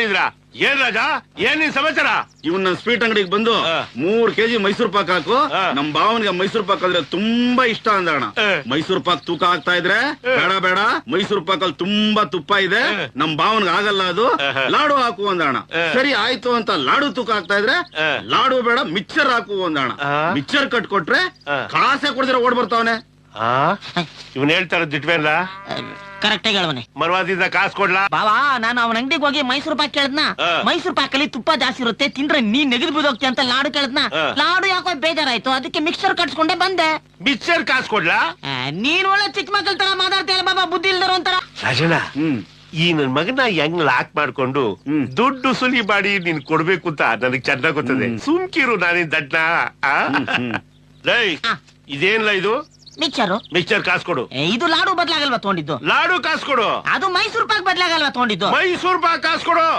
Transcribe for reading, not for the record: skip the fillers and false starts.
ಏನ್ ರಾಜ ಏನ್ ಸಮಾಚಾರ? ಇವನ್ ನನ್ ಸ್ವೀಟ್ ಅಂಗಡಿಗೆ ಬಂದು 3 kg ಮೈಸೂರ್ ಪಾಕ್ ಹಾಕು, ನಮ್ ಭಾವನ್ಗೆ ಮೈಸೂರ್ ಪಾಕ್ ಅಂದ್ರೆ ತುಂಬಾ ಇಷ್ಟ ಅಂದಣ. ಮೈಸೂರ್ ಪಾಕ್ ತೂಕ ಆಗ್ತಾ ಇದ್ರೆ ಬೇಡ ಬೇಡ, ಮೈಸೂರ್ ಪಾಕ್ ಅಲ್ಲಿ ತುಂಬಾ ತುಪ್ಪ ಇದೆ, ನಮ್ ಭಾವನ್ಗೆ ಆಗಲ್ಲ, ಅದು ಲಾಡು ಹಾಕು ಅಂದಣ. ಸರಿ ಆಯ್ತು ಅಂತ ಲಾಡು ತೂಕ ಆಗ್ತಾ ಇದ್ರೆ ಲಾಡು ಬೇಡ ಮಿಕ್ಸರ್ ಹಾಕು ಅಂದಣ. ಮಿಕ್ಸರ್ ಕಟ್ಕೊಟ್ರೆ ಕಾಸೆ ಕೊಡ್ದಿರ ಓಡ್ ಬರ್ತಾವನೆ. ಇವನ್ ಹೇಳ್ತಾರ ದಿಟ್ವೇನ್ಲ ಕರೆಕ್ಟ್ ಆಗಿ ಹೇಳವನೆ. ಮರ್ವಾದಿಂದ ಕಾಸು ಕೊಡ್ಲಾ ಬಾವಾ, ನಾನು ಅವನ ಅಂಗಡಿಗೆ ಹೋಗಿ ಮೈಸೂರು ಪಾಕ್ ಕೇಳದ್ನ. ಮೈಸೂರು ಪಾಕಲ್ಲಿ ತುಪ್ಪ ಜಾಸ್ತಿ ಇರುತ್ತೆ, ತಿಂದ್ರೆ ನೀ ನೆಗದು ಬಿದ್ದೋಗ್ತಿ ಅಂತ ಲಾಡು ಕೇಳದ್ನ. ಲಾಡು ಯಾಕೋ ಬೇಜಾರಾಯ್ತು, ಅದಕ್ಕೆ ಮಿಕ್ಸರ್ ಕಟ್ಸ್ಕೊಂಡೆ ಬಂದೆ. ಮಿಕ್ಸರ್ ಕಾಸು ಕೊಡ್ಲಾ? ನೀನ್ ಒಳ್ಳೆ ಚಿಕ್ಕ ಮಕ್ಕಳ ತರ ಮಾತಾಡ್ತೀಯಲ್ಲ ಬಾಬಾ, ಬುದ್ಧಿ ಇಲ್ದಾರ ಒಂಥರ. ರಾಜಣ್ಣ, ಈ ನನ್ ಮಗನ ಹೆಂಗ್ ಲಾಕ್ ಮಾಡ್ಕೊಂಡು ದುಡ್ಡು ಸುಲಿ ಮಾಡಿ ನೀನ್ ಕೊಡ್ಬೇಕು ಅಂತ ನನಗ್ ಚೆನ್ನಾಗ್ ಗೊತ್ತದೆ. ಸುಮ್ಕಿರು, ನಾನಿನ್ ದಡ್ಡ. ಇದೇನ್ಲ ಇದು? ಮಿಕ್ಸರು. ಮಿಕ್ಸರ್ ಕಾಸು ಕೊಡು. ಇದು ಲಾಡು ಬದ್ಲಾಗಲ್ವಾ ತಗೊಂಡಿದ್ದು? ಲಾಡು ಕಾಸು ಕೊಡು. ಅದು ಮೈಸೂರು ಪಾಕ್ ಬದ್ಲಾಗಲ್ವಾ ತಗೊಂಡಿದ್ದು? ಮೈಸೂರ್ ಪಾಕ್ ಕಾಸು ಕೊಡು.